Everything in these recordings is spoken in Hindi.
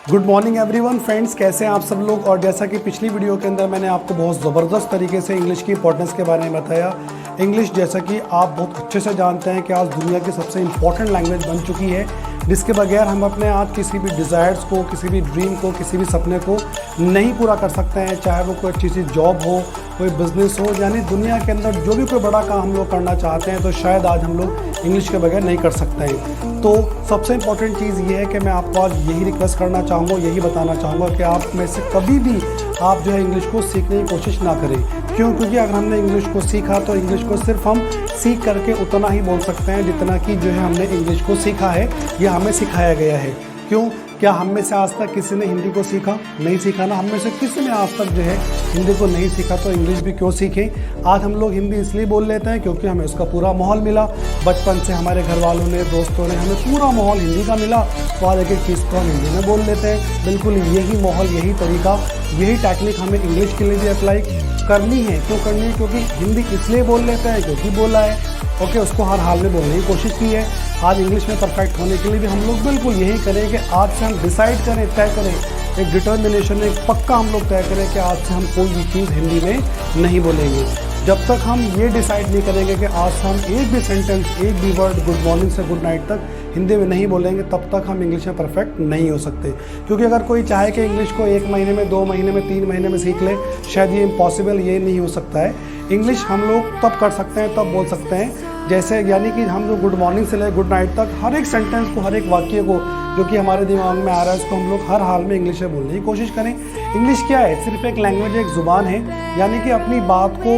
गुड मॉर्निंग एवरीवन फ्रेंड्स, कैसे हैं आप सब लोग। और जैसा कि पिछली वीडियो के अंदर मैंने आपको बहुत ज़बरदस्त तरीके से इंग्लिश की इंपॉर्टेंस के बारे में बताया। इंग्लिश जैसा कि आप बहुत अच्छे से जानते हैं कि आज दुनिया की सबसे इम्पॉर्टेंट लैंग्वेज बन चुकी है, जिसके बगैर हम अपने आज किसी भी डिज़ायर्स को, किसी भी ड्रीम को, किसी भी सपने को नहीं पूरा कर सकते हैं। चाहे वो कोई अच्छी सी जॉब हो, कोई बिज़नेस हो, यानी दुनिया के अंदर जो भी कोई बड़ा काम हम लोग करना चाहते हैं तो शायद आज हम लोग इंग्लिश के बगैर नहीं कर सकते हैं। तो सबसे इम्पॉर्टेंट चीज़ ये है कि मैं आपको आज यही रिक्वेस्ट करना चाहूँगा, यही बताना चाहूँगा कि आप में से कभी भी आप जो है इंग्लिश को सीखने की कोशिश ना करें। क्यों? क्योंकि अगर हमने इंग्लिश को सीखा तो इंग्लिश को सिर्फ हम सीख करके उतना ही बोल सकते हैं जितना कि जो है हमने इंग्लिश को सीखा है या हमें सिखाया गया है। क्यों? क्या हम में से आज तक किसी ने हिंदी को सीखा? नहीं सीखा ना। हम में से किसी ने आज तक जो है हिंदी को नहीं सीखा, तो इंग्लिश भी क्यों सीखें। आज हम लोग हिंदी इसलिए बोल लेते हैं क्योंकि हमें उसका पूरा माहौल मिला। बचपन से हमारे घर वालों ने, दोस्तों ने हमें पूरा माहौल हिंदी का मिला, तो आज एक एक चीज़ को हम हिंदी में बोल लेते हैं। बिल्कुल यही माहौल, यही तरीका, यही टेक्निक हमें इंग्लिश के लिए भी अप्लाई करनी है। क्यों करनी है? क्योंकि हिंदी इसलिए बोल लेते हैं क्योंकि बोला है, ओके, उसको हर हाल में बोलने की कोशिश की है। आज इंग्लिश में परफेक्ट होने के लिए भी हम लोग बिल्कुल यही करें कि आज से हम डिसाइड करें, तय करें, एक डिटर्मिनेशन, एक पक्का हम लोग तय करें कि आज से हम कोई भी चीज़ हिंदी में नहीं बोलेंगे। जब तक हम ये डिसाइड नहीं करेंगे कि आज से हम एक भी सेंटेंस, एक भी वर्ड गुड मॉर्निंग से गुड नाइट तक हिंदी में नहीं बोलेंगे, तब तक हम इंग्लिश में परफेक्ट नहीं हो सकते। क्योंकि अगर कोई चाहे कि इंग्लिश को 1 महीने में, 2 महीने में, 3 महीने में सीख ले, शायद ये इम्पॉसिबल, ये नहीं हो सकता है। इंग्लिश हम लोग तब कर सकते हैं, तब बोल सकते हैं जैसे, यानी कि हम लोग गुड मॉर्निंग से लेकर गुड नाइट तक हर एक सेंटेंस को, हर एक वाक्य को जो कि हमारे दिमाग में आ रहा है, उसको हम लोग हर हाल में इंग्लिश में बोलने की कोशिश करें। इंग्लिश क्या है? सिर्फ एक लैंग्वेज, एक ज़ुबान है। यानी कि अपनी बात को,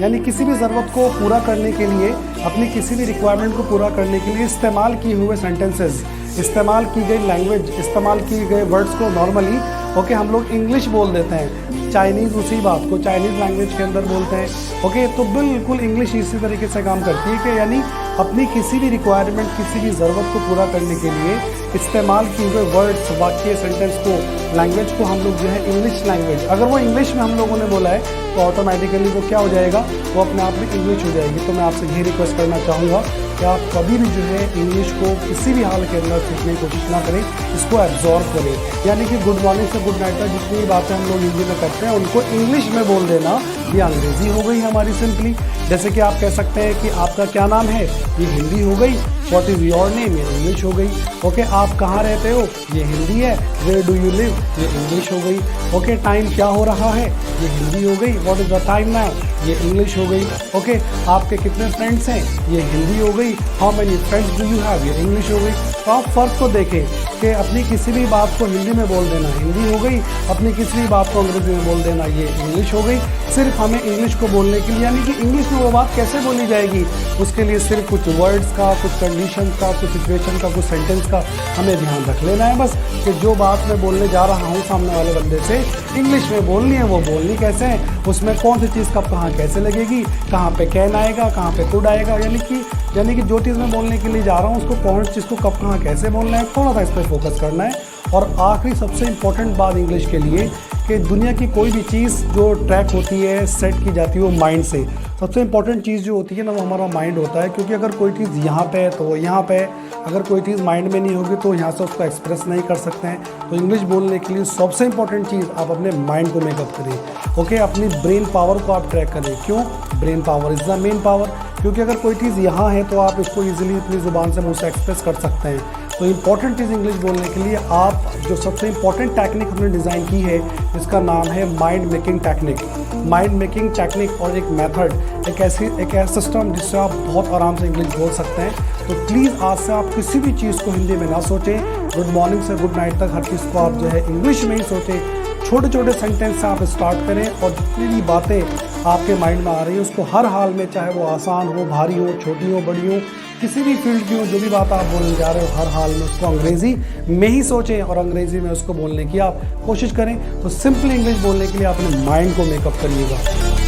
यानी किसी भी ज़रूरत को पूरा करने के लिए, अपनी किसी भी रिक्वायरमेंट को पूरा करने के लिए इस्तेमाल किए हुए सेंटेंसेस, इस्तेमाल की गई लैंग्वेज, इस्तेमाल किए गए वर्ड्स को नॉर्मली ओके हम लोग इंग्लिश बोल देते हैं। चाइनीज़ उसी बात को चाइनीज़ लैंग्वेज के अंदर बोलते हैं। ओके, तो बिल्कुल इंग्लिश इसी तरीके से काम करती है कि यानी अपनी किसी भी रिक्वायरमेंट, किसी भी ज़रूरत को पूरा करने के लिए इस्तेमाल किए हुए वर्ड्स, वाक्य, सेंटेंस को, लैंग्वेज को हम लोग जो है इंग्लिश लैंग्वेज, अगर वो इंग्लिश में हम लोगों ने बोला है तो ऑटोमेटिकली वो क्या हो जाएगा? वो अपने आप में इंग्लिश हो जाएगी। तो मैं आपसे यही रिक्वेस्ट करना चाहूँगा कि आप कभी भी जो है इंग्लिश को किसी भी हाल के अंदर सीखने की कोशिश ना करें, इसको एब्जॉर्ब करें। यानी कि गुड मॉर्निंग से गुड नाइट तक जितनी बातें हम लोग हिंदी में करते हैं उनको इंग्लिश में बोल देना, ये अंग्रेज़ी हो गई हमारी सिंपली। जैसे कि आप कह सकते हैं कि आपका क्या नाम है, ये हिंदी हो गई। व्हाट इज़ योर नेम, ये इंग्लिश हो गई। ओके, आप कहाँ रहते हो, ये हिंदी है। वेयर डू यू लिव, ये इंग्लिश हो गई। ओके, टाइम क्या हो रहा है, ये हिंदी हो गई। What is the time now, ये इंग्लिश हो गई। ओके, आपके कितने फ्रेंड्स हैं, ये हिंदी हो गई। How many friends do you have, ये इंग्लिश हो गई। तो आप फ़र्क को देखें कि अपनी किसी भी बात को हिंदी में बोल देना हिंदी हो गई, अपनी किसी भी बात को अंग्रेजी में बोल देना ये इंग्लिश हो गई। सिर्फ हमें इंग्लिश को बोलने के लिए, यानी कि इंग्लिश में वो बात कैसे बोली जाएगी, उसके लिए सिर्फ कुछ वर्ड्स का, कुछ कंडीशन का, कुछ सिचुएशन का, कुछ सेंटेंस का हमें ध्यान रख लेना है बस, कि जो बात मैं बोलने जा रहा हूँ सामने वाले बंदे से इंग्लिश में बोलनी है, वो बोलनी कैसे है, उसमें कौन सी चीज़ कब कहाँ कैसे लगेगी, कहाँ पे कैन आएगा, कहाँ पे कुड आएगा। यानी कि जो चीज़ मैं बोलने के लिए जा रहा हूँ उसको कौन सी चीज़ को कब कहाँ कैसे बोलना है, थोड़ा सा इस पर फोकस करना है। और आखिरी सबसे इम्पोर्टेंट बात इंग्लिश के लिए कि दुनिया की कोई भी चीज़ जो ट्रैक होती है, सेट की जाती है वो माइंड से। सबसे इम्पोर्टेंट चीज़ जो होती है ना, वो हमारा माइंड होता है। क्योंकि अगर कोई चीज़ यहाँ पे है तो वो यहाँ पे है, अगर कोई चीज़ माइंड में नहीं होगी तो यहाँ से उसको एक्सप्रेस नहीं कर सकते हैं। तो इंग्लिश बोलने के लिए सबसे इम्पोर्टेंट चीज़, आप अपने माइंड को मेकअप करें। ओके, अपनी ब्रेन पावर को आप ट्रैक करें। क्यों? Brain power is the main power. क्योंकि अगर कोई चीज़ यहाँ है तो आप इसको ईजिली अपनी ज़ुबान से, मुँह से एक्सप्रेस कर सकते हैं। तो इम्पॉर्टेंट चीज़ इंग्लिश बोलने के लिए आप जो सबसे इम्पॉर्टेंट टेक्निक हमने डिज़ाइन की है, इसका नाम है mind making technique. Mind making technique और एक मेथड, एक ऐसा सिस्टम जिससे आप बहुत आराम से इंग्लिश बोल सकते हैं। तो प्लीज़ आज से आप किसी भी चीज़ को हिंदी में ना सोचें। गुड मॉर्निंग से गुड नाइट तक हर चीज़ को आप जो है इंग्लिश में ही सोचें। छोटे छोटे सेंटेंस से आप स्टार्ट करें और जितनी भी बातें आपके माइंड में आ रही है उसको हर हाल में, चाहे वो आसान हो, भारी हो, छोटी हो, बड़ी हो, किसी भी फील्ड की हो, जो भी बात आप बोलने जा रहे हो हर हाल में उसको अंग्रेज़ी में ही सोचें और अंग्रेज़ी में उसको बोलने की आप कोशिश करें। तो सिंपल इंग्लिश बोलने के लिए अपने माइंड को मेकअप करिएगा।